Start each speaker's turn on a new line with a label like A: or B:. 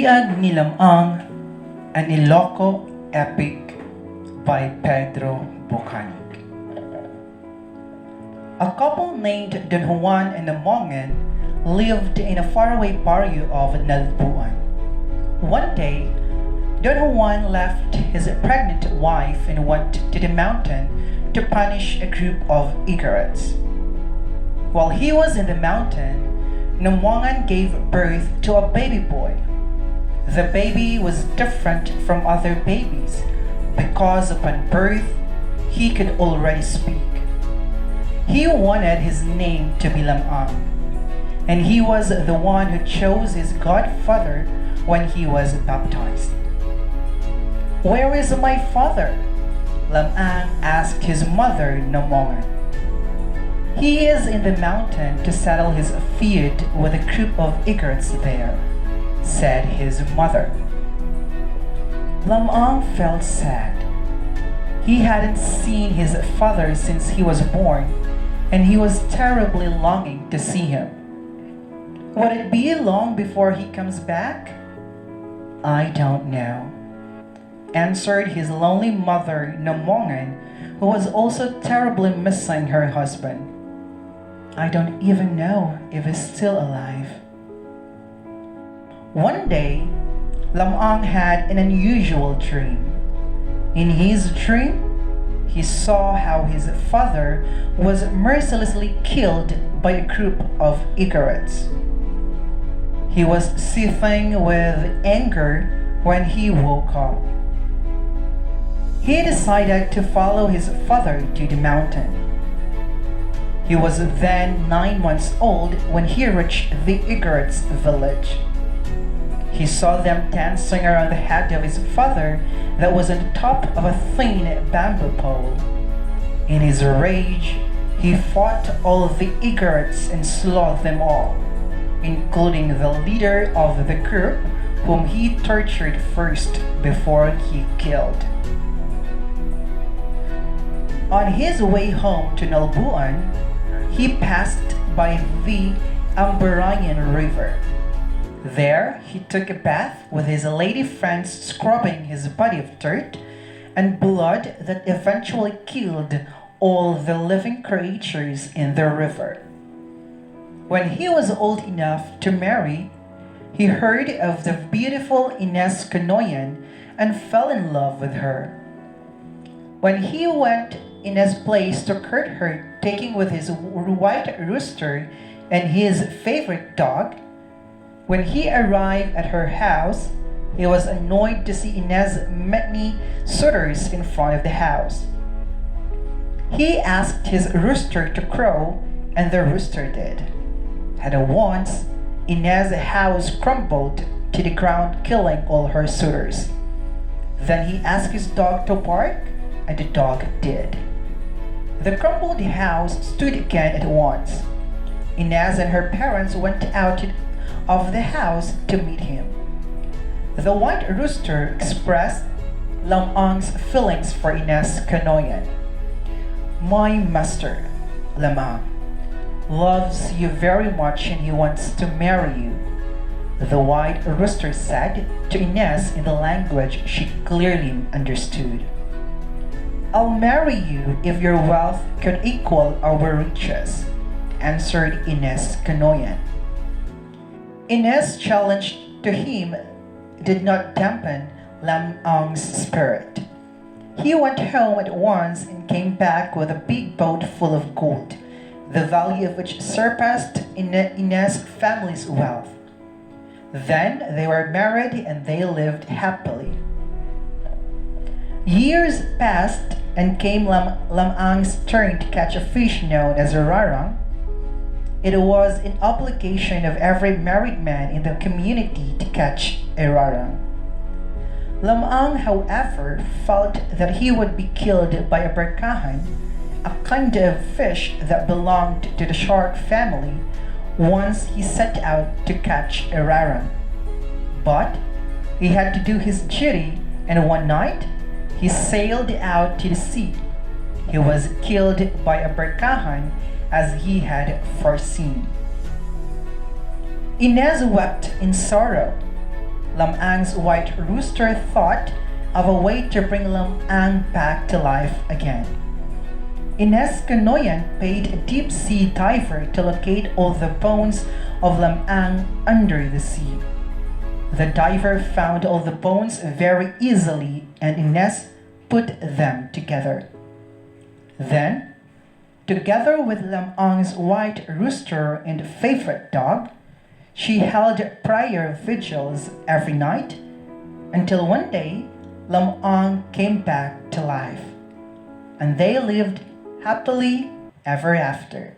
A: BiagNiLam-ang, an Ilocos epic by Pedro Bukaneg. A couple named Don Juan and Amongan lived in a faraway barrio of Nalbuan. One day, Don Juan left his pregnant wife and went to the mountain to punish a group of egrets. While he was in the mountain, Namongan gave birth to a baby boy. The baby was different from other babies because upon birth, he could already speak. He wanted his name to be Lam-ang, and he was the one who chose his godfather when he was baptized. "Where is my father?" Lam-ang asked his mother, Namongan. "He is in the mountain to settle his feud with a group of egrets there," said his mother. Lam-ang felt sad. He hadn't seen his father since he was born, and he was terribly longing to see him. "Would it be long before he comes back?" "I don't know," answered his lonely mother, Namongan, who was also terribly missing her husband. "I don't even know if he's still alive." One day, Lam-ang had an unusual dream. In his dream, he saw how his father was mercilessly killed by a group of egrets. He was seething with anger when he woke up. He decided to follow his father to the mountain. He was then 9 months old when he reached the egrets' village. He saw them dancing around the head of his father that was on top of a thin bamboo pole. In his rage, he fought all the egrets and slaughtered them all, including the leader of the group whom he tortured first before he killed. On his way home to Nalbuan, he passed by the Ambarayan River. There, he took a bath with his lady friends, scrubbing his body of dirt and blood that eventually killed all the living creatures in the river. When he was old enough to marry, he heard of the beautiful Ines Canoyan and fell in love with her. When he went in Ines' place to court her, taking with his white rooster and his favorite dog, when he arrived at her house, he was annoyed to see Ines' many suitors in front of the house. He asked his rooster to crow, and the rooster did. At once, Ines' house crumbled to the ground, killing all her suitors. Then he asked his dog to bark, and the dog did. The crumbled house stood again at once. Ines and her parents went out of the house to meet him. The white rooster expressed Lam-ang's feelings for Ines Canoyan. "My master, Lam-ang, loves you very much and he wants to marry you," the white rooster said to Ines in the language she clearly understood. "I'll marry you if your wealth could equal our riches," answered Ines Canoyan. Ines' challenge to him did not dampen Lam-ang's spirit. He went home at once and came back with a big boat full of gold, the value of which surpassed Ines' family's wealth. Then they were married and they lived happily. Years passed and came Lam-ang's turn to catch a fish known as a rarang. It was an obligation of every married man in the community to catch a rarang. Lam-ang, however, felt that he would be killed by a barkahan, a kind of fish that belonged to the shark family, once he set out to catch a rarang. But he had to do his duty, and one night, he sailed out to the sea. He was killed by a barkahan as he had foreseen. Ines wept in sorrow. Lam-ang's white rooster thought of a way to bring Lam-ang back to life again. Ines Canoyan paid a deep-sea diver to locate all the bones of Lam-ang under the sea. The diver found all the bones very easily and Ines put them together. Then, together with Lam-ang's white rooster and favorite dog, she held prayer vigils every night until one day Lam-ang came back to life, and they lived happily ever after.